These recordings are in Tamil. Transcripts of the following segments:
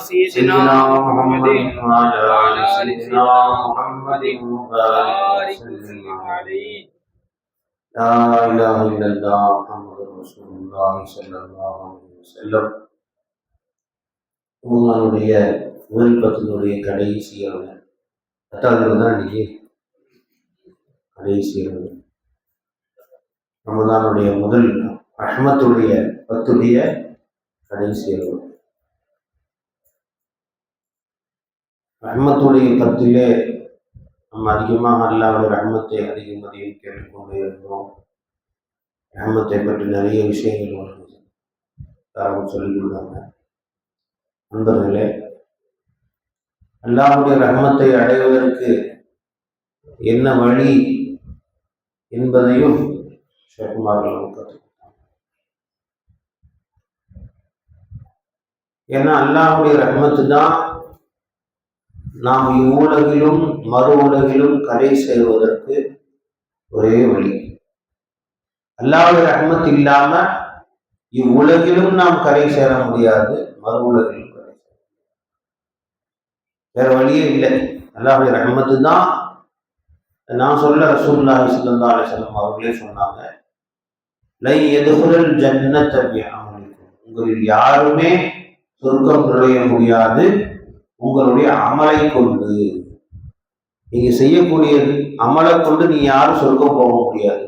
سيدنا محمد وعلى آل سيدنا محمد وبارك وسلم عليه. لا إله إلا الله محمد رسول الله صلى الله عليه وسلم. உங்களுடைய விருப்பத்தினுடைய கடைசியான பத்தாவது தான் இன்னைக்கு கடைசியான ரமதானுடைய முதல் ரஹ்மத்துடைய பத்துடைய கடைசியான ரஹ்மத்துடைய பத்திலே நம்ம அதிகமாக அல்லாஹ்வுடைய ரஹ்மத்தை அதிகம் கேட்டுக்கொண்டே இருந்தோம். ரஹ்மத்தை பற்றி நிறைய விஷயங்கள் சொல்லிக் கொடுத்தாங்க. நண்பர்களே, அல்லாஹ்வுடைய ரஹ்மத்தை அடைவதற்கு என்ன வழி என்பதையும் ஷேகுமார்கள் கற்றுக்கிட்டாங்க. ஏன்னா அல்லாஹ்வுடைய ரஹ்மத்து தான் நாம் இவ்வுலகிலும் மறு உலகிலும் கரை சேர்வதற்கு ஒரே வழி. அல்லாஹ்வுடைய ரஹ்மத் இல்லாம இவ்வுலகிலும் நாம் கரை சேர முடியாது, மறு உலகிலும் கரை சேர வேற வழியே இல்லை. அல்லாஹ்வுடைய ரஹ்மத்து தான். நான் சொல்ல ரசூலுல்லாஹி ஸல்லல்லாஹு அலைஹி வஸல்லம் அவர்களே சொன்னாங்க, லை யதுகுல் ஜன்னத பிஅமலிக்கும், உங்களில் யாருமே சொர்க்கம் நுழைய முடியாது உங்களுடைய அமலை கொண்டு. நீங்க செய்யக்கூடிய அமலை கொண்டு நீ யாரும் சொர்க்கம் போக முடியாது.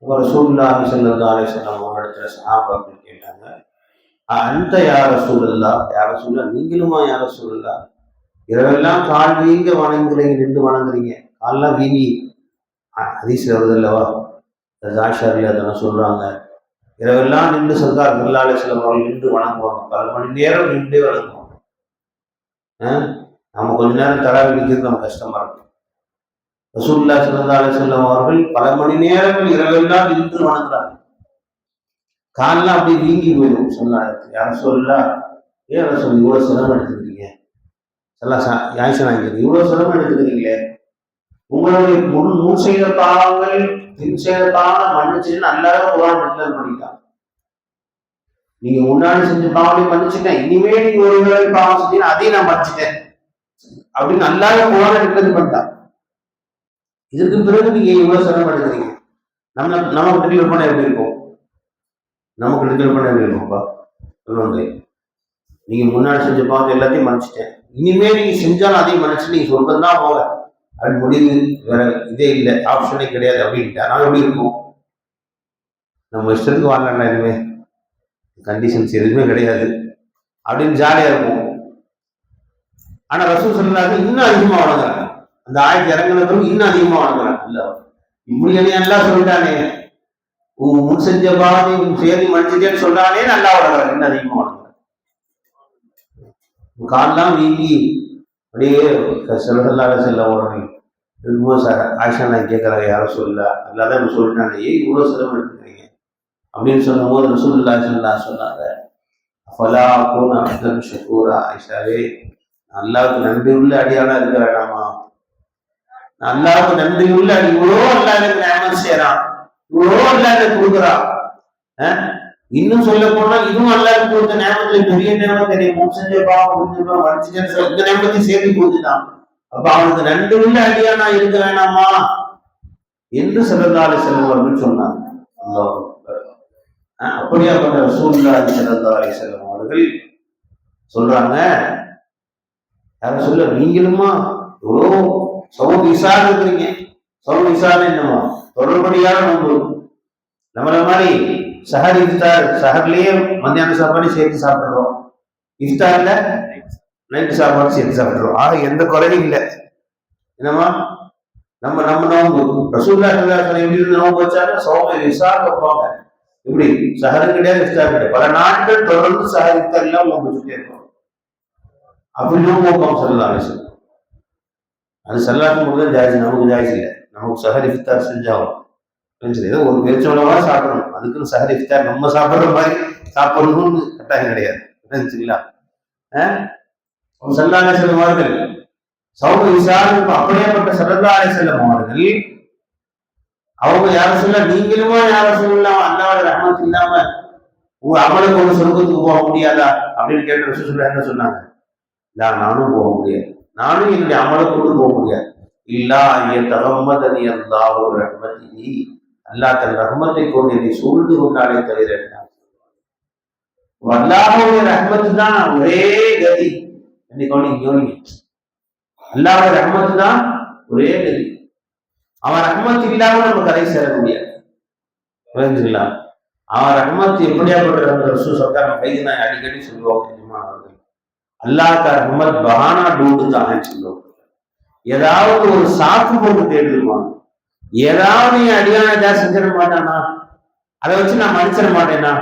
ரசூலுல்லாஹி ஸல்லல்லாஹு அலைஹி வஸல்லம் அவர்களிடத்துல சஹாபாக்கள் கேட்டாங்க, அந்த யா ரசூலல்லாஹ், யா ரசூலல்லாஹ் நீங்களுமா யா ரசூலல்லாஹ், இரவெல்லாம் கால் வீங்க வணங்குறீங்க, நின்று வணங்குறீங்க, கால்லாம் வீங்கி ஹதீஸ்ல வருது அல்லவா, ஜாஷாரில் அதெல்லாம் சொல்றாங்க, இரவெல்லாம் நின்று சர்க்கார் ஸல்லல்லாஹு அலைஹி வஸல்லம் அவர்கள் நின்று வணங்குவாங்க, பல மணி நேரம் நின்றே வணங்குவாங்க. நம்ம கொஞ்ச நேரம் தராவி நிற்கிறது நம்ம கஷ்டமா இருக்கும். ரசூலுல்லாஹி ஸல்லல்லாஹு அலைஹி வஸல்லம் அவர்கள் பல மணி நேரங்கள் இரவெல்லாம் நின்று வணங்குறாங்க, காலெல்லாம் அப்படியே வீங்கி போயிடும். சொன்னாங்க, யாரும் சொல்லலாம், ஏன் ரசூல் இவ்வளவு சிரமம் எடுத்துக்கிறீங்க, இவ்வளவு சிரமம் எடுத்துக்கிறீங்களே, உங்களுடைய முன் செய்த பாவங்கள் பின் செய்த பாவம் மன்னிச்சுன்னு நல்லாவே குர்ஆன் டிக்ளேர் பண்ணிட்டாங்க. நீங்க முன்னாடி செஞ்ச பாவங்களையும் மன்னிச்சுட்டேன், இனிமே நீங்க ஒரு வேளை பாவம் செஞ்சீங்கன்னா அதையும் நான் மன்னிச்சிட்டேன் அப்படின்னு நல்லாவே குர்ஆன் டிக்ளேர் பண்ணிட்டாங்க. இதுக்கு பிறகு நீங்க இவ்வளவு சிரமம் எடுக்கிறீங்க, நமக்கு டிக்ளேர் பண்ண எப்படி இருக்கும்? நமக்கு டிக்ளேர் பண்ண எப்படி இருக்கும்ப்பா சொல்லுவாங்க, நீங்க முன்னாடி செஞ்ச பாவத்தை எல்லாத்தையும் மன்னிச்சிட்டேன், இனிமே நீங்க செஞ்சாலும் அதையும் மன்னிச்சு நீங்க சொர்க்கம் தான் போக, அது முடிவு, வேற இதே இல்லை, ஆப்ஷனே கிடையாது அப்படின்ட்டு நான் எப்படி இருக்கும்? நம்ம இஷ்டத்துக்கு வாழலாம், எதுவுமே கண்டிஷன்ஸ் எதுவுமே கிடையாது அப்படின்னு ஜாலியா இருக்கும். ஆனா ரசூல் ஸல்லல்லாஹு இன்னும் அதிகமா வணங்குறாங்க, அந்த ஆயத்து இறங்குனதும் இன்னும் அதிகமா வணங்குறாங்க. இல்ல இப்படி எல்லாம் சொல்லிட்டானே, முன் செஞ்ச பாவத்தை சேர்ந்து மன்னிச்சுட்டேன்னு சொல்றானே, நல்லா வணங்குறாங்க, இன்னும் அதிகமா வணங்குறாங்க. காலெல்லாம் வீங்கி அப்படியே ஸல்லல்லாஹு அலைஹி வஸல்லம் அவர்கள் இருக்கும்போது ஆயிஷா நான் கேட்கறாங்க, யாரும் சொல்லல அல்லாதான் சொல்லிட்டானே, ஏன் இவ்வளவு சிரமம் எடுத்துக்கிறீங்க அப்படின்னு சொல்லும் போது ரசூலுல்லாஹி ஸல்லல்லாஹு அலைஹி வஸல்லம் சொன்னாங்க, அஃபலா அகூன அப்தன் ஷக்கூரா, ஆயிஷாவே அல்லாஹ்வுக்கு நன்றி உள்ள அடியானா இருக்க வேண்டாமா? அல்லாஹ்வுக்கு நன்றி உள்ள அடி, இவ்வளோ அல்லாஹ் எனக்கு நியமத் செய்யறான், இவ்வளோ அல்லாஹ் எனக்கு கொடுக்குறான். இன்னும் சொல்ல போனா இதுவும் அல்லாஹ்வுக்கு கொடுத்த நியமத்துல பெரிய நியமம் தெரியும், செஞ்ச பாவம் மன்னிச்சுட்டேன்னு இந்த நியமத்தையும் சேர்த்து கொடுத்துட்டான். அப்ப அவனுக்கு நன்றி உள்ள அடியானா இருக்க வேணாமா என்று ஸல்லல்லாஹு அலைஹி வஸல்லம் அவர்கள் சொன்னாங்க. அல்லாஹ் அப்படியாப்பட்ட ரசூலுல்லாஹி ஸல்லல்லாஹு அலைஹி வஸல்லம் அவர்கள் சொல்றாங்க, யாரும் சொல்ல நீங்களுமா எவ்வளோ சௌம் இசார் இருக்கிறீங்க. சௌம் இசார் என்னமா தொடர்படியான நோன்பு. நம்மள மாதிரி சஹர் இஃப்தார், சஹர்லயே மத்தியான சாப்பாடு சேர்த்து சாப்பிடுறோம், இஃப்தார்ல நைட்டு சாப்பாடு சேர்த்து சாப்பிடுறோம். ஆக எந்த குறையும் இல்லை. என்னமா நம்ம நோன்பு ரசூலுல்லாஹி ஸல்லல்லாஹு அலைஹி வஸல்லம் எப்படி நோன்பு வச்சாலும் சௌம் இசார் வைப்பாங்க. இப்படி சஹரு கிடையாது, இஃப்தார் கிடையாது, பல நாட்கள் தொடர்ந்து சஹர் இஃப்தார் எல்லாம் நோன்பு வச்சுட்டே இருக்கோம். அப்படி நோன்பு வைப்போம் ஸல்லல்லாஹு அலைஹி வஸல்லம். அது ஸல்லல்லாஹு தான் ஜாயிஸ், நமக்கு ஜாயிஸ் இல்லை. நமக்கு சஹர் இஃப்தார் செஞ்சாகும் ஏதோ ஒரு பேச்சோளவா சாப்பிடணும், அதுக்குன்னு சஹர் இஃப்தார் நம்ம சாப்பிடுற மாதிரி சாப்பிடணும்னு கட்டாயம் கிடையாது. சரிங்களா? ஸல்லல்லாஹு அலைஹி வஸல்லம் அவர்கள் சௌம் இசாருக்கு அப்படியேப்பட்ட ஸல்லல்லாஹு அலைஹி வஸல்லம் அவர்கள் அவங்க யார சொல்ல நீங்களுமா யார சொல்லலாம், அல்லாஹ்வுடைய ரஹ்மத் இல்லாம உங்க அமலை கொண்டு சொர்க்கத்துக்கு போக முடியாதா அப்படின்னு கேட்ட ரசூலுல்லாஹ் என்ன சொன்னாங்க? நானும் போக முடியாது, நானும் என்னுடைய அமலை கொண்டு போக முடியாது. இல்லா தகம்மதனி அல்லாஹ் ஒரு ரஹ்மதி, அல்லாஹ் தன் ரஹ்மத்தை கொண்டு என்னை சூழ்ந்து கொண்டாலே தவிர அல்லாஹ்வுடைய ரஹ்மத்து தான் ஒரே கதி. அல்லாஹ்வுடைய ரஹ்மத்து தான் ஒரே கதி. அவன் ரஹ்மத் இல்லாம நம்ம கரை சேர முடியாது. புரிஞ்சுங்களா? அவன் ரஹ்மத் எப்படியாப்பட்ட ரசூல் சர்க்கார் கைது நான் அடிக்கடி சொல்லுவாங்க. அல்லாஹ் கா ரஹ்மத் பஹானா டூண்டு தானே சொல்லுவாங்க. ஏதாவது ஒரு சாக்கு போட்டு தேடிடுவான். ஏதாவது அடியான ஏதாவது செஞ்சிட மாட்டானா, அதை வச்சு நான் மன்னிச்சிட மாட்டேனா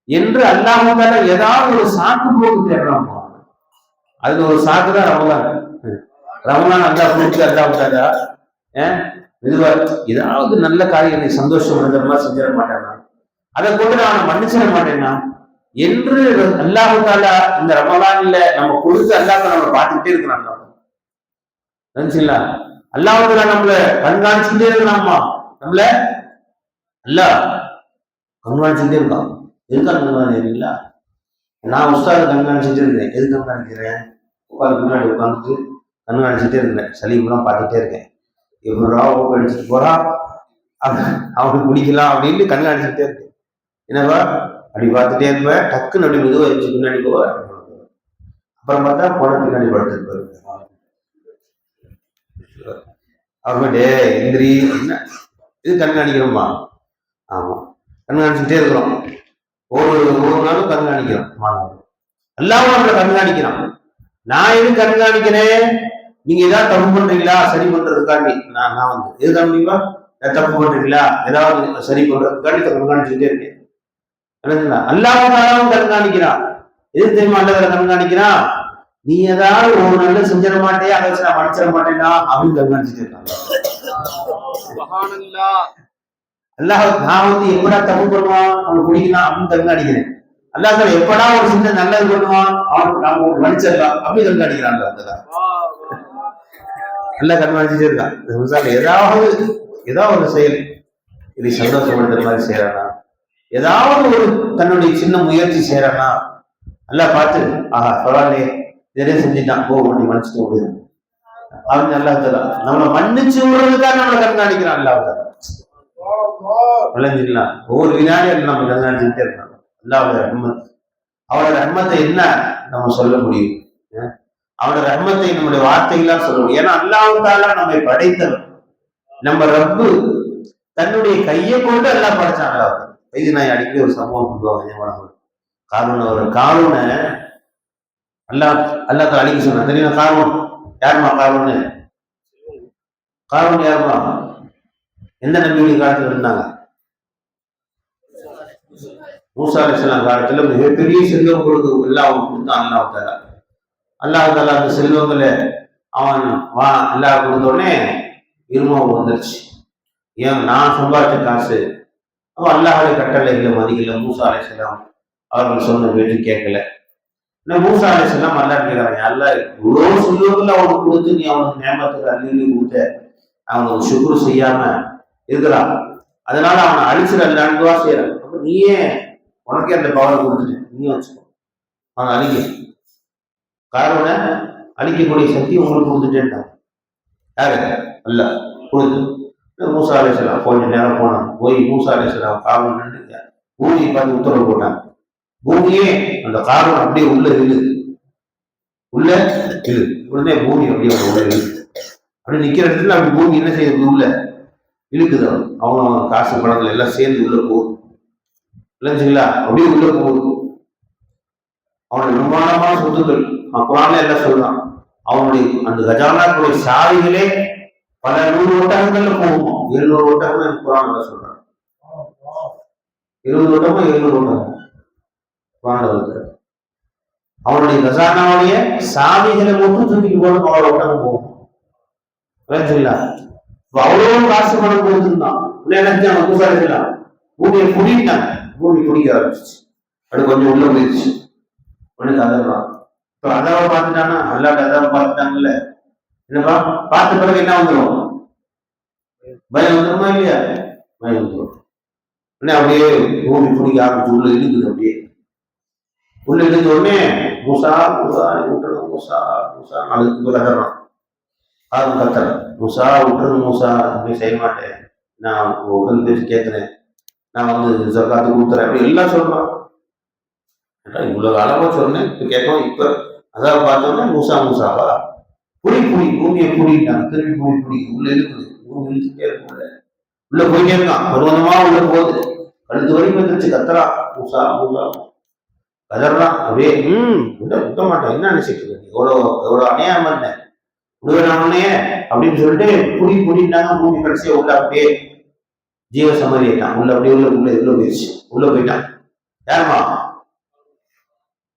என்று அல்லாஹ்வால ஏதாவது ஒரு சாக்கு போட்டு தேடுறான். அதுல ஒரு சாக்கு தான் ரமலான். ரமலான் அல்லாஹ் கொடுத்து அல்லாஹ்வால இதுவா ஏதாவது நல்ல காரியங்களை சந்தோஷம் மாதிரி செஞ்சிட மாட்டேனா, அதை கொண்டு நான் மன்னிச்சிட மாட்டேனா என்று அல்லாஹ்வால இந்த ரமலான்ல நம்ம கொடுத்து அல்லாஹ் நம்ம பார்த்துக்கிட்டே இருக்கிறாங்க. அல்லாஹ்வுல நம்மள கண்காணிச்சுட்டே இருக்கிறாம்மா. நம்மள அல்லாஹ் கண்காணிச்சுட்டே இருக்கான். எதுக்காக கண்காணிக்கிறீங்களா? நான் உஸ்தாத கண்காணிச்சுட்டே இருக்கேன். எது கண்காணிக்கிறேன்? உட்காந்து முன்னாடி உட்காந்துட்டு கண்காணிச்சுட்டே இருக்கிறேன். சலீம்லாம் பார்த்துட்டே இருக்கேன். எப்படா படிச்சுட்டு போறான், அவனுக்கு பிடிக்கலாம் அப்படின்னு கண்காணிச்சுட்டே இருக்கேன். என்னவா அப்படி பார்த்துட்டே இருப்பேன். டக்குன்னு அப்படி மெதுவாக வச்சு பின்னாடி போவேன். அப்புறம் பார்த்தா போன பின்னாடி படுத்துட்டு அவர்கிட்ட எந்திரி என்ன இது கண்காணிக்கிறோமா? ஆமா, கண்காணிச்சுட்டே இருக்கிறோம். ஒவ்வொரு நாளும் கண்காணிக்கிறோம். அல்லாஹ் நம்மளை கண்காணிக்கிறான். நான் எது கண்காணிக்கிறேன்? நீங்க ஏதாவது தப்பு பண்றீங்களா சரி பண்றதுக்காண்டி நான் வந்து எது கண்டிப்பா தப்பு பண்றீங்களா ஏதாவது சரி பண்றதுக்காண்டி கண்காணிச்சுட்டே இருக்கேன். அல்லாஹ் கண்காணிக்கிறான். எது தெரியுமா அல்ல கண்காணிக்கிறான்? நீ ஏதாவது ஒரு நல்ல செஞ்சிட மாட்டேன், அதை வச்சு நான் மன்னிச்சிட மாட்டேன்னா அப்படின்னு கண்காணிச்சுட்டு இருக்காங்க. அல்லாஹ் நான் வந்து எப்படா தப்பு பண்ணுவான் அவனுக்கு பிடிக்கலாம் அப்படின்னு கண்காணிக்கிறேன். அல்லாஹ் எப்படா ஒரு சின்ன நல்லது பண்ணுவான் அவனுக்கு நாம மன்னிச்சிடலாம் அப்படி கண்காணிக்கிறான். நல்லா கண்காணிச்சுட்டே இருக்கான். ஏதாவது ஒரு செயல் இதை சந்தோஷப்படுத்துற மாதிரி செய்யறானா, ஏதாவது ஒரு தன்னுடைய சின்ன முயற்சி செய்யறானா, நல்லா பார்த்து ஆஹா பரவாயில்லையே இதே செஞ்சுட்டான் போ பண்ணி மன்னிச்சுட்டு முடியும் அப்படின்னு நல்லா தரலாம். நம்மளை மன்னிச்சு விடுறதுக்காக நம்மளை கண்காணிக்கிறான். அல்லாஹ் விளைஞ்சிக்கலாம். ஒவ்வொரு வினாடியும் நம்ம கண்காணிச்சுட்டே இருக்காங்க. அல்லாஹ்வுடைய ரஹ்மத், அவனோட ரஹ்மத்தை என்ன நம்ம சொல்ல முடியும்? அவனோட ரஹ்மத்தை நம்முடைய வார்த்தைகளாம் சொல்ல முடியும். ஏன்னா அல்லாஹ் தஆலா நம்மை படைத்தவன். நம்ம ரப்பு தன்னுடைய கையை கொண்டு எல்லாம் படைச்சான். அல்லாஹ் இது நான் அடிக்கடி ஒரு சம்பவம் சொல்லுவாங்க. காரூனை அல்லாஹ் அழிக்க சொன்ன தெரியுமா? காரூன் யாருமா? காரூன் யாருமா? எந்த நபியுடைய காலத்துல இருந்தாங்க? மூசா அலைஹிஸ்ஸலாம் காலத்துல மிகப்பெரிய செல்வம் எல்லாம் அவன் கொடுத்தான். அல்லாஹ் தஆலா அந்த செல்வங்களை அவன் அல்லாஹ் கொடுத்த உடனே இருமாவும் வந்துருச்சு. ஏன் நான் சம்பாதிச்ச காசு அவன் அல்லாஹ்வுடைய கட்டளைகளை மதிக்கல. மூசா அலைஹிஸ்ஸலாம் அவர்கள் சொன்ன பேச்சு கேட்கல. மூசா அலைஹிஸ்ஸலாம் அல்லாஹ் கேட்கிறாங்க, அல்லாஹ் இவ்வளவு செல்வங்களை அவனுக்கு கொடுத்து நீ அவனுக்கு நியமத்துக்கு அள்ளி கொடுத்த அவனுக்கு சுக்ர் செய்யாம இருக்கிறான், அதனால அவனை அழிச்சிடலான்னு துவா செய்யறான். அப்ப நீயே உனக்கே அந்த பவர் கொடுத்துட்டு நீயே வச்சுக்கோ, அவனை அழிக்க காரனை அழிக்கக்கூடிய சக்தி உங்களுக்கு கொடுத்துட்டேன்ட்டான். யாரு? அல்லாஹ் கொடுத்து. மூசா அலைஹிஸ்ஸலாம் கொஞ்ச நேரம் போனான். போய் மூசா அலைஹிஸ்ஸலாம் காரணம் பூமியை பார்த்து உத்தரவு போட்டாங்க. பூமியே அந்த காரணம் அப்படியே உள்ள இழுது உடனே பூமி அப்படியே உள்ள இழுது. அப்படி நிக்கிற இடத்துல அப்படி பூமி என்ன செய்யுது? உள்ள இழுக்குது. அவங்க காசு பணங்கள் எல்லாம் சேர்ந்து உள்ள போகுது. இல்லைங்களா? அப்படியே உள்ள போகுது. அவனுடைய நிர்மாணமான சொத்துக்கள் குரான்ல எல்லாம் சொல்றான். அவனுடைய அந்த கஜானாக்களுடைய சாவிகளே பல 100 ஒட்டகங்கள்ல போகுமா? 700 ஒட்டகம் குரான்ல சொல்றான். 20 ஒட்டகம் 700 ஒட்டகம் குரான்ல வருது. அவனுடைய கஜானாவுடைய சாவிகளை மட்டும் தூக்கிட்டு போகணும். அவளோட ஒட்டகம் போகும். விளையாட்டுங்களா? அவ்வளவு காசு பணம் கொடுத்துருந்தான். என்ன கூசாரிக்கலாம் பூமியை குடிட்டாங்க. பூமி குடிக்க ஆரம்பிச்சிச்சு. அது கொஞ்சம் உள்ள போயிடுச்சு. உடனே கதறான். இப்ப அதாவை பார்த்துட்டானா? அல்லாட்ட அதாவை பார்த்துட்டாங்கல்ல. என்னப்பா பார்த்த பிறகு என்ன வந்துடும்? பயம் வந்துருமா இல்லையா? பயம் வந்துடும். உடனே அப்படியே பூமி பிடிக்க ஆரம்பிச்சு உள்ள இழுக்குது. அப்படியே உள்ள இழுத்த உடனே மூசா மூசா விட்டுறணும், மூசா மூசா அதுக்கு கத்துறான். ஆறு கத்துறேன், மூசா விட்டுறணும், மூசா அப்படி செய்ய மாட்டேன், நான் உட்காந்து பேசி கேட்கிறேன், நான் வந்து ஜக்காத்து கொடுத்துறேன், அப்படி எல்லாம் சொல்றான். இவ்வளவு அளவா சொன்னேன், இப்ப கேட்கவும் இப்ப அதாவது பார்த்தோம்னா மூசா மூசாவா புடி புடி பூமியை புடிட்டாங்க. திருப்பி பூமி புடி உள்ள இருக்குது. பூமி இழுத்துட்டே இருக்கும்ல, உள்ள போயிட்டே இருக்கான். பருவந்தமா உள்ள போகுது. கழுத்து வரைக்கும் வந்துருச்சு. கத்துறான், மூசா மூசா கதறான். அப்படியே விட்ட மாட்டேன், என்ன நினைச்சிட்டு இருக்கு, எவ்வளவு எவ்வளவு அநியாயம் பண்ணேன், விடுவேனே அப்படின்னு சொல்லிட்டு புடி புடிட்டாங்க. பூமி கடைசியா உள்ள அப்படியே ஜீவ சமாதி ஆயிட்டான். உள்ள அப்படியே உள்ள போயிடுச்சு. உள்ள போயிட்டான். யாருமா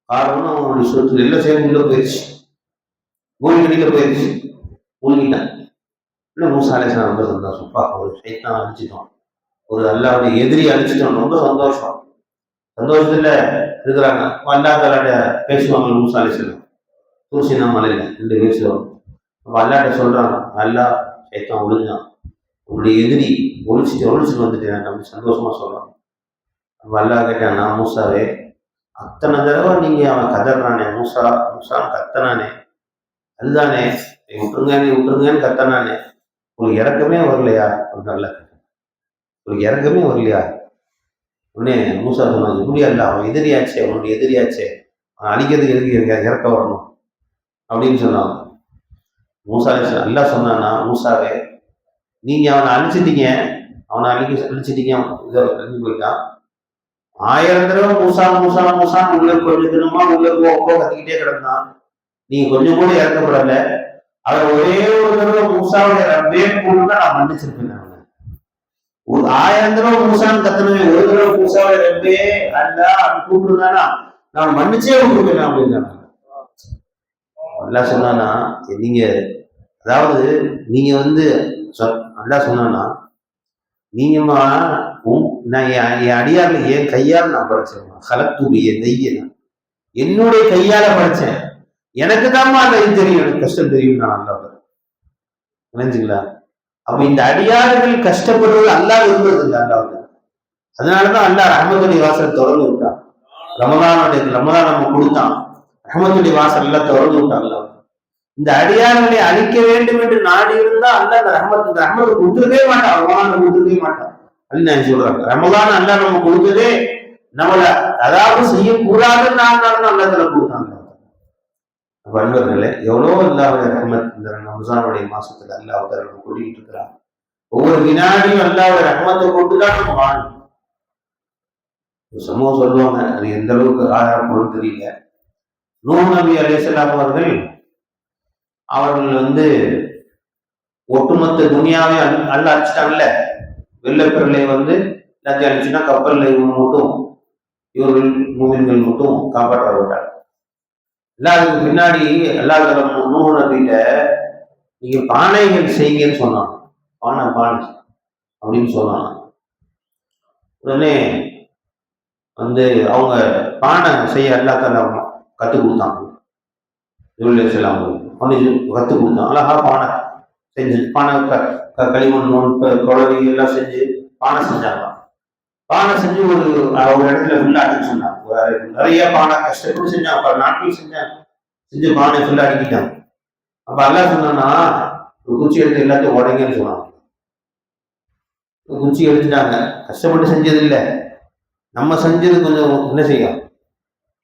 காரணம் அவனுடைய சொத்து எல்லாம் சேர்ந்து உள்ள போயிடுச்சு. பூமி கடியில போயிடுச்சு. மூழ்கிட்டான். இன்னும் மூசா அலைஹிஸ்ஸலாம் ரொம்ப சந்தோஷம். ஒரு சைத்தான் அழிச்சிட்டோம், ஒரு அல்லாவுடைய எதிரி அழிச்சிட்டோம், ரொம்ப சந்தோஷம். சந்தோஷத்துல இருக்கிறாங்க. அல்லாஹ் தஆலா பேசுவாங்க. மூசா அலைஹிஸ்ஸலாம் தூர்சினா மலையில 2 பேசுவாங்க. அப்ப அல்லாஹ்ட்ட சொல்றாங்க, அல்லாஹ் சைத்தான் ஒழிஞ்சான், உன்னுடைய எதிரி ஒழிச்சிட்டு வந்துட்டேன் அப்படி சந்தோஷமா சொல்றாங்க. அப்ப அல்லாஹ் கேட்டான், நான் மூசாவே அத்தனை தடவை நீங்க அவன் கதறானே, மூசா மூசா கத்தனானே, அதுதானே நீ விட்டுருங்கன்னு கத்தனானே, உங்களுக்கு இறக்கமே வரலையா? நல்ல உங்களுக்கு இறக்கமே வரலையா? உடனே மூசா சொன்னாங்க, இப்படி அல்ல, அவன் எதிரியாச்சே, அவனுடைய எதிரியாச்சே, அவன் அழிக்கிறதுக்கு எதுக்கு இறக்க வரணும் அப்படின்னு சொன்னாங்க. மூசா அல்லா சொன்னான்னா, மூசாவே நீங்க அவனை அழிச்சிட்டீங்க, அவனை அழிச்சிட்டீங்க, அழிஞ்சு போயிட்டான். 1000 தடவை மூசா மூசா மூசா உள்ள கொஞ்சம் தினமா உள்ள கத்திக்கிட்டே கிடந்தான். நீங்க கொஞ்சம் கூட இறக்கப்படல. அவன் ஒரே ஒரு தடவை மூசாவுடைய ரப்பே கூடுனா நான் மன்னிச்சிருப்பேன். ஒரு 1000 தடவை மூசான்னு கத்தனவே ஒரு தடவை மூசாவுடைய ரப்பே அல்ல அவன் கூப்பிடுதானா நான் மன்னிச்சே விட்டுருப்பேன் அப்படின்னு அல்லா சொன்னானா. நீங்க அதாவது நீங்க வந்து அல்லா சொன்னானா, நீங்கம்மா நான் என் அடியார்ல என் கையால் நான் படைச்சேன். கலத்துடைய நெய்ய என்னுடைய கையால படைச்சேன். எனக்கு தான்மா அந்த இது தெரியும், எனக்கு கஷ்டம் தெரியும். நான் அல்லா நினைச்சுங்களா? அப்ப இந்த அடியார்கள் கஷ்டப்படுறது அல்லா விரும்புறது இல்லை அல்லாவுக்கு. அதனாலதான் அல்லா ரஹ்மத்துடைய வாசல் திறந்து விட்டான். ரமதான் நம்ம கொடுத்தான். ரஹ்மத்துடைய வாசல் எல்லாம் திறந்து விட்டான் அல்லா. இந்த அடியார்களை அழிக்க வேண்டும் என்று நாடி இருந்தா அல்ல அந்த ரஹ்மத்து கொடுத்துருக்கவே மாட்டான். ரமலான கொடுத்துருக்கவே மாட்டான் அப்படின்னு சொல்றாங்க. ரமலான் அல்ல நம்ம கொடுத்ததே நம்மள அதாவது செய்யக்கூடாதுன்னு நான் அல்லத்துல கொடுத்தாங்க. அன்பர்களே, எவ்வளோ அல்லாவுடைய ரஹ்மத் இந்த ரமஸானுடைய மாசத்துல அல்லாஹ் நம்ம கூட்டிகிட்டு இருக்கிறான். ஒவ்வொரு வினாடியும் அல்லாவுடைய ரஹ்மத்தை கொண்டுதான் நம்ம வாழணும். சமூகம் சொல்லுவாங்க, அது எந்த அளவுக்கு ஆதாரம் தெரியல. நூஹ் நபி அலைஹிஸ்ஸலாம் அவர்கள் வந்து ஒட்டுமொத்த துனியாவே அல்ல அழிச்சிட்டாங்கல்ல. வெள்ளப்பிரளை எல்லாத்தையும் அழிச்சுன்னா கப்பல்ல இவங்க மட்டும் இவர்கள் மூமின்கள் மட்டும் காப்பாற்றப்பட்டார். எல்லாத்துக்கு பின்னாடி எல்லா நூஹ் நபிகிட்ட நீங்க பானைகள் செய்யுங்கன்னு சொன்னாங்க. பானை அப்படின்னு சொன்னாங்க. உடனே அவங்க பானை செய்ய எல்லாத்தாலும் கற்றுக் கொடுத்தாங்க. கற்றுக் கொடுத்தான். அழகா பானை செஞ்சு பானை களிமண் குழவி எல்லாம் செஞ்சு பானை செஞ்சாங்க. பானை செஞ்சு ஒரு இடத்துல ஃபுல்லா அடிக்க சொன்னாங்க. நிறைய பானை கஷ்டப்பட்டு செஞ்சாங்க, பல நாட்கள் செஞ்சு பானை ஃபுல்லா அடிக்கிட்டாங்க. அப்ப அல்லா சொன்னா ஒரு குச்சி எடுத்து எல்லாத்தையும் உடைங்கன்னு சொன்னாங்க. குச்சி எடுத்துட்டாங்க. கஷ்டப்பட்டு செஞ்சது இல்லை, நம்ம செஞ்சது கொஞ்சம் என்ன செய்யும்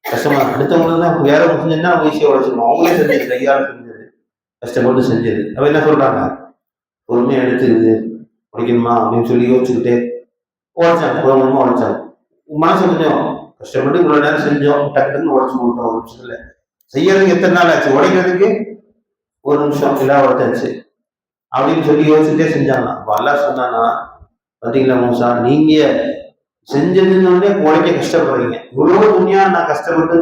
கஷ்டமா. அடுத்தவங்களுக்கு தான் வேற செஞ்சதுன்னா ஈஸியா உடைச்சிருவோம். அவங்களே செஞ்சது, கையால் செஞ்சது, கஷ்டப்பட்டு செஞ்சது. அவ என்ன சொல்றாங்க, பொறுமையா எடுத்து உடைக்கணுமா அப்படின்னு சொல்லி யோசிச்சுக்கிட்டே உடைச்சாங்க. பொறுமையா உடைச்சாங்க. மனசு கொஞ்சம் கஷ்டப்பட்டு இவ்வளவு நேரம் செஞ்சோம், டக்குன்னு உடைச்சு விட்டோம். ஒரு நிமிஷம் இல்லை, செய்யறதுக்கு எத்தனை நாள் ஆச்சு, உடைக்கிறதுக்கு ஒரு நிமிஷம் எல்லாம் உடைச்சாச்சு அப்படின்னு சொல்லி யோசிச்சுட்டே செஞ்சாங்க. அப்ப அல்லாஹ் சொன்னானா, பாத்தீங்களா மூசா, நீங்க செஞ்சதுன்னு உடைக்க கஷ்டப்படுறீங்க. இவ்வளவு துணியா நான் கஷ்டப்பட்டு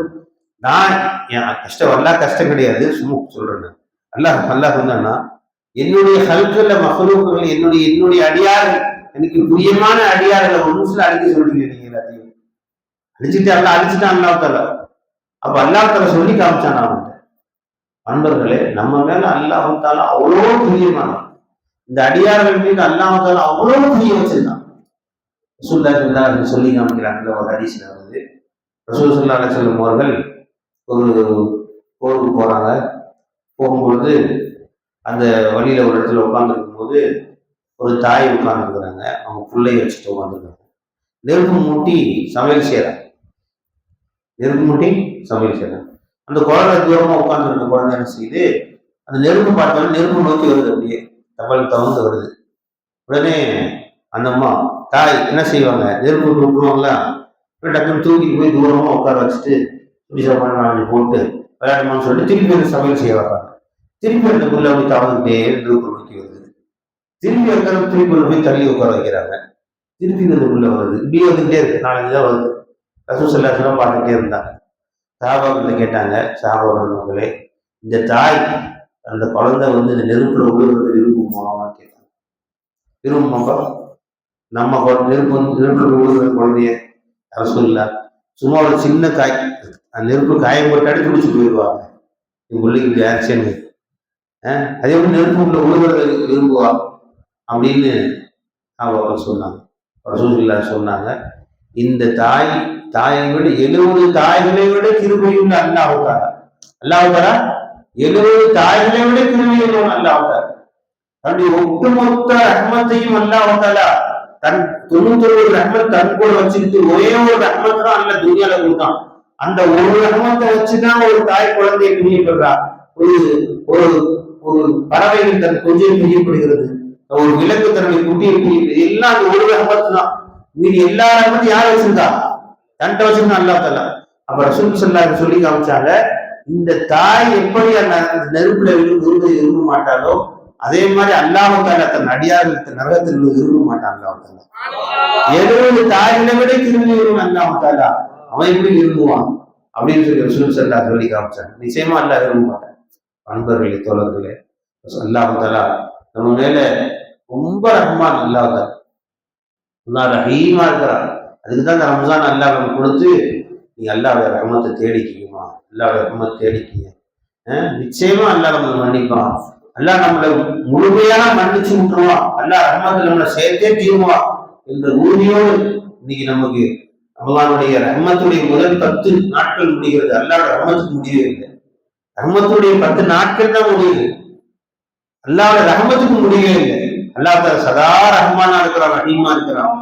நான் என் கஷ்டம் எல்லாம் கஷ்டம் கிடையாது, சும்மா சொல்றேன். அல்லாஹ் சொன்னானா, என்னுடைய ஹல்குல மஹ்லூக்குகள் என்னுடைய அடியார்கள், எனக்கு பிரியமான அடியார்களை ஒரு நிமிஷத்துல அழிக்க சொல்றீங்க. நீங்க எல்லாத்தையும் அழிச்சுட்டு அழிச்சுட்டான் அல்லாஹ் தஆலா. அப்ப அல்லாஹ் தஆலா சொல்லி காமிச்சான் அவங்க. அன்பர்களே, நம்ம மேல அல்லாஹ் தஆலா அவ்வளவு பிரியமான இந்த அடியார்கள் மீது அல்லாஹ் தஆலா அவ்வளவு பிரிய வச்சிருந்தான். ரசூலுல்லாஹி ஸல்லல்லாஹு அலைஹி சொல்லி காமிக்கிறாங்க. ஒரு ஹதீஸ்ல வந்து ரசூல் ஸல்லல்லாஹு அலைஹி வஸல்லம் அவர்கள் ஒரு போருக்கு போறாங்க. போகும்பொழுது அந்த வழியில ஒரு இடத்துல உட்கார்ந்துருக்கும் போது ஒரு தாய் உட்கார்ந்துருக்குறாங்க. அவங்க பிள்ளைய வச்சுட்டு உட்காந்துருக்காங்க. நெருப்பு மூட்டி சமையல் செய்யறாங்க. நெருப்பு மூட்டி சமையல் செய்யறாங்க. அந்த குழந்தை தூரமா உட்கார்ந்துருக்க குழந்தை என்ன செய்யுது, அந்த நெருப்பு பார்த்தோன்னா நெருப்பு நோக்கி வருது. அப்படியே தவள் தவந்து வருது. உடனே அந்த அம்மா தாய் என்ன செய்வாங்க, நெருப்பு விட்டுருவாங்களா, டக்குன்னு தூக்கிட்டு போய் தூரமா உட்கார வச்சுட்டு துணி சாப்பாடு போட்டு விளையாடுமான்னு சொல்லிட்டு திருப்பி அந்த சமையல் செய்ய வர்றாங்க. திருப்பி அந்த புள்ள அப்படி தவந்துட்டே நெருப்பு நோக்கி வருது. திருப்பி உட்கார திருப்பி போய் தள்ளி உட்கார வைக்கிறாங்க. திருப்பி அந்த புள்ள வருது. இப்படியே வந்துகிட்டே இருக்கு. நாளைக்கு தான் வருது. ரசூல் ஸல்லல்லாஹு அலைஹி வஸல்லம் பார்த்துட்டே இருந்தாங்க. சஹாபாக்களை கேட்டாங்க, சஹாபாக்களே, இந்த தாய் அந்த குழந்தை வந்து இந்த நெருப்புல விழுகிறது விரும்புமான்னு கேட்டாங்க. விரும்புமாப்பா? நம்ம நெருப்பு நெருப்புல விழுகிற குழந்தைய ரசூலுல்லாஹ் சும்மா ஒரு சின்ன காய், அந்த நெருப்பு காயம் போட்டாடி குடிச்சு போயிடுவாங்க. என் பிள்ளைக்கு ஆக்சிடென்ட், அதே மாதிரி நெருப்பு உள்ள விழுகிறத விரும்புவா அப்படின்னு அவங்க சொன்னாங்க. ரசூலுல்லாஹ் சொன்னாங்க, இந்த தாயை விட 70 தாய்களை விட கிருபையுள்ள அல்லாஹ் தஆலா, 70 தாய்களை விட கிருபையுள்ள அல்லாஹ் தஆலா தன்னுடைய ஒட்டுமொத்த ரஹ்மத்தையும் அல்லாஹ் தஆலா தன் 99 ரஹ்மத் தன் கூட வச்சுக்கிட்டு ஒரே ஒரு ரஹ்மத் தான் அல்லாஹ் துனியால கொடுத்தான். அந்த ஒரு ரஹ்மத்தை வச்சுதான் ஒரு தாய் குழந்தையை பிரியப்படுறா. ஒரு ஒரு ஒரு பறவைகள் தன் கொஞ்சம் பிரியப்படுகிறது, ஒரு விலங்கு தன்னுடைய குட்டியை பிரியப்படுகிறது. எல்லாம் அந்த ஒரு ரஹ்மத் தான். மீது எல்லா ரஹ்மத்தையும் யார் வச்சிருந்தா? தன்ட்ட வச்சிருந்தா அல்லாஹ் தஆலா. அப்ப ரசூல் ஸல்லல்லாஹு அலைஹி சொல்லி காமிச்சாங்க, இந்த தாய் எப்படி அந்த நெருப்புல விரும்ப மாட்டாலோ அதே மாதிரி அல்லாஹ் தஆலா தன் அடியார்களுக்கு நரகத்தில் விரும்ப மாட்டான். அல்லாஹ் தஆலா 70 தாய்களை விட கிருபையுள்ள அல்லாஹ் தஆலா அவன் எப்படி விரும்புவான் அப்படின்னு சொல்லி ரசூல் ஸல்லல்லாஹு அலைஹி சொல்லி காமிச்சாங்க. நிச்சயமா அல்லாஹ் விரும்ப மாட்டான். அன்பர்களே, தோழர்களே, அல்லாஹ் தஆலா நம்ம மேல ரொம்ப ரஹ்மான். அல்லாஹ் தஆலா ரஹீமா இருக்கிறான். அதுக்குதான் இந்த ரம்ஜான் அல்லாஹ் நமக்கு கொடுத்து, நீ அல்லாஹ்வுடைய ரஹ்மத்தை தேடிக்கிமா, அல்லாஹ்வுடைய ரஹ்மத் தேடிக்கிங்க. நிச்சயமா அல்லாஹ் நம்மளை மன்னிப்பான். அல்லாஹ் நம்மளை முழுமையாக மன்னிச்சு விட்டுருவான். அல்லாஹ் ரஹ்மத்தில் நம்மளை சேர்த்தே தீருவான் என்ற உறுதியோடு இன்னைக்கு நமக்கு ரமலானுடைய ரஹ்மத்துடைய முதல் 10 நாட்கள் முடிகிறது. அல்லாஹ்வுடைய ரஹ்மத்துக்கு முடியவே இல்லை. ரஹ்மத்துடைய 10 நாட்கள் தான் முடியுது. அல்லாஹ்வுடைய ரஹ்மத்துக்கு முடியவே இல்லை. அல்லாஹ் தஆலா சதா ரஹ்மானா இருக்கிறான், ரஹீமா இருக்கிறான்.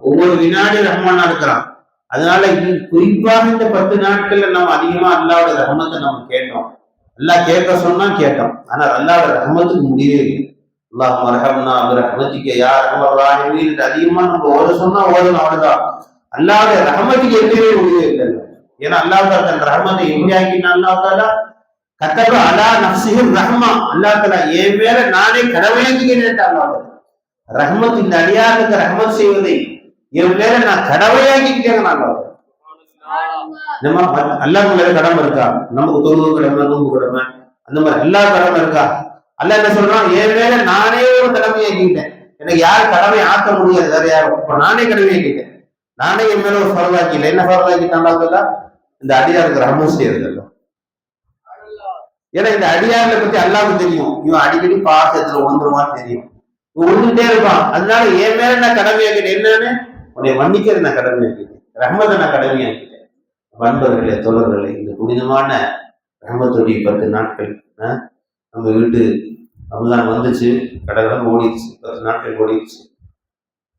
ஒவ்வொரு வினாடி ரஹ்மானா இருக்கிறான். அதனால குறிப்பாக இந்த 10 நாட்கள்ல நம்ம அதிகமா அல்லாஹ்வுடைய ரஹ்மத்தை நம்ம கேட்டோம். அல்லாஹ் கேட்க சொன்னா கேட்டோம். ஆனா அல்லாஹ்வுடைய ரஹ்மத்துக்கு முடியவே இல்லை. அல்லாஹும்ம ரஹம்னா பிரஹ்மத்திக யா அர்ஹமர் ராஹிமீன் அதிகமா நம்ம ஓத சொன்னா ஓதணும், அவ்வளவுதான். அல்லாஹ்வுடைய ரஹ்மத்துக்கு எதுவே முடியவே இல்லை. ஏன்னா அல்லாஹ் தஆலா தன் ரஹ்மத்தை எப்படி ஆக்கினா, அல்லாஹ் தஆலா கத்தப அலா நஃப்ஸிஹி ரஹ்மா, அல்லாஹ் தஆலா என் மேல நானே கடமையாக்கிக்கிறேன். அல்லாஹ் ரஹ்மத், இந்த அடியாருக்கு ரஹ்மத் செய்வதை என் மேல நான் கடமையாக்கிக்கிட்டேன். நம்ம அல்லாஹ் மேல கடமை இருக்கா? நமக்கு தொழுவு கடமை, நோன்பு கடமை, அந்த மாதிரி எல்லா கடமை இருக்கா? அல்லாஹ் என்ன சொல்றான், என் மேல நானே ஒரு கடமையாக்கிட்டேன். எனக்கு யாரும் கடமை ஆக்க முடியாது, வேற யாரும். இப்ப நானே கடமையாக்கிட்டேன். நானே என் மேல ஒரு ஃபர்தாக்கிட்டேன். என்ன ஃபர்தாக்கிட்டான்? இந்த அடியாருக்கு ரஹ்மத் செய்யறது. ஏன்னா இந்த அடியார்களை பத்தி அல்லாஹ்வுக்கு தெரியும். இவன் அடிக்கடி பாசத்துல வந்துருவான்னு தெரியும். வந்துட்டே இருப்பான். அதனால என் மேல நான் கடமையாக்கிட்டேன். என்னன்னு? உன்னை மன்னிக்கிறது நான் கடமையாக்கிட்டேன், ரஹ்மத்தை நான் கடமையாக்கிட்டேன். அன்பர்களே, தோழர்களே, இந்த புனிதமான ரஹ்மத்துடைய 10 நாட்கள் நம்ம வீட்டு ரமலான் வந்துச்சு, கடகடன் ஓடிடுச்சு. 10 நாட்கள் ஓடிடுச்சு.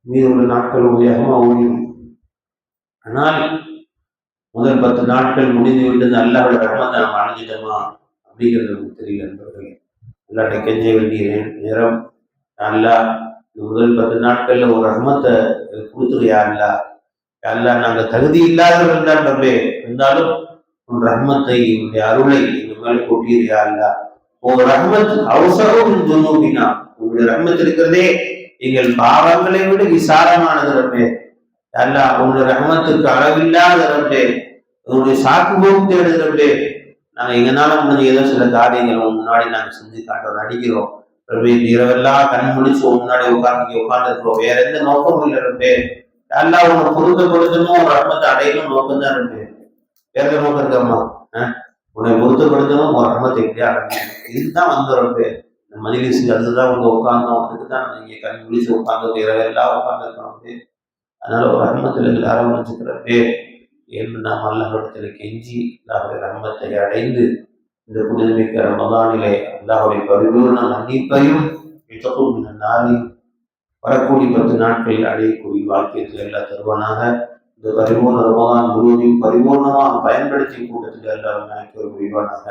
மீது உள்ள நாட்கள் வேகமா ஓடிடும். ஆனால் முதல் 10 நாட்கள் முடிந்து விட்டது. அல்லாஹ்வுடைய ரஹ்மத்தை நம்ம அடைஞ்சிட்டோமா அப்படிங்கிறது நமக்கு தெரியல. நண்பர்களே, அல்லாஹ்ட்ட கெஞ்ச வேண்டிய நேரம். அல்லாஹ் முதல் 10 நாட்கள்ல ஒரு ரஹ்மத்தை கொடுத்துருயா அல்லாஹ். அல்லாஹ் நாங்க தகுதி இல்லாதவர்கள் தான் ரப்பே, இருந்தாலும் உன் ரஹ்மத்தை, உன்னுடைய அருளை எங்க மேல கொட்டியா அல்லாஹ். ஒரு ரஹ்மத் அவசரம் துனூபினா, உங்களுடைய ரஹ்மத் இருக்கிறதே எங்கள் பாவங்களை விட விசாலமானது ரப்பே. அல்லாஹ் உன்னுடைய ரஹ்மத்துக்கு அளவில்லாத ரப்பே, உன்னுடைய சாக்கு போக்கு தேடுது ரப்பே. நாங்க எங்கனால முடிஞ்ச ஏதோ சில காரியங்கள் முன்னாடி நாங்க செஞ்சு காட்டுறோம், நடிக்கிறோம் ரப்பே. இரவெல்லாம் கண் முடிச்சு முன்னாடி உட்கார்ந்து இருக்கிறோம். வேற எந்த நோக்கமும் இல்லை ரப்பே. அல்லாஹ் உன்னை பொருத்தப்படுத்தணும், ஒரு ரஹ்மத்தை அடையணும் நோக்கம் தான் இருக்கு. வேற நோக்கம் இருக்காமா? உன்னை பொருத்தப்படுத்தணும், ஒரு ரஹ்மத்தை எப்படியா அடையணும். இதுதான் வந்துடுறது. இந்த மஜ்லிஸ் அதுதான் உங்க உட்கார்ந்தோம். அதுக்கு தான் நீங்க கண் முடிச்சு உட்கார்ந்து இரவெல்லாம் உட்கார்ந்து இருக்கணும். அதனால ஒரு ரஹ்மத்தில் ஆரம்பிச்சுக்கிறப்பே என்று நாம் அல்லாஹ்விடத்தில் கெஞ்சி அல்லாஹுடைய ரஹ்மத்தை அடைந்து இந்த புனிதமிக்க ரமதானிலே அல்லாஹுடைய பரிபூர்ண மன்னிப்பையும் நாளில் வரக்கூடிய 10 நாட்களில் அடையக்கூடிய வாழ்க்கையத்தில் எல்லாம் தருவானாக. இந்த பரிபூர்ண ரமதான் முழுவதையும் பரிபூர்ணமாக பயன்படுத்தி கூட்டத்தில் எல்லாம் நினைக்கிற முடிவானாக.